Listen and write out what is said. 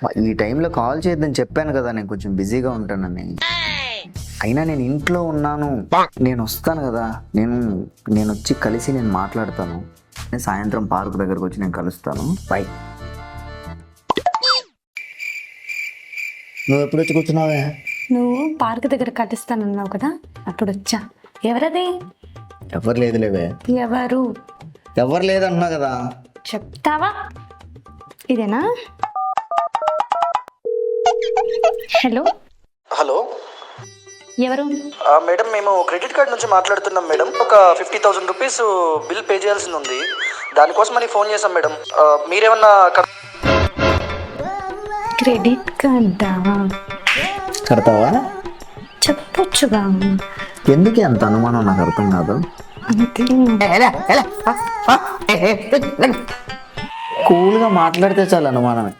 ఈ టైంలో కాల్ చేయొద్దని చెప్పాను కదా, నేను కొంచెం బిజీగా ఉంటానని. అయినా నేను ఇంట్లో ఉన్నాను, నేను వస్తాను కదా, నేను వచ్చి కలిసి నేను మాట్లాడతాను. నేను సాయంత్రం పార్క్ దగ్గరకు వచ్చి నేను కలుస్తాను. బై. నువ్వు ఎప్పుడు వచ్చి కూర్చున్నావే? నువ్వు పార్క్ దగ్గర కలుస్తానన్నావు కదా, అప్పుడు వచ్చా. ఎవరది? ఎవరు లేదులేవే. ఎవరు? ఎవరు లేదన్నా కదా. చెప్తావా? ఇదేనా? హలో హలో ఎవరు? మేడం, మేము క్రెడిట్ కార్డ్ నుంచి మాట్లాడుతున్నాం మేడం. ఒక 50,000 రూపీస్ బిల్ పే చేయాల్సింది ఉంది, దానికోసమని ఫోన్ చేశాం మేడం. మీరేమన్నా క్రెడిట్ కార్డా? కడతావా? చెప్పొచ్చుగా. ఎందుకు అంత అనుమానం నాకు అర్థం కాదు. అంతే. కూల్గా మాట్లాడితే చాలు అనుమానమే.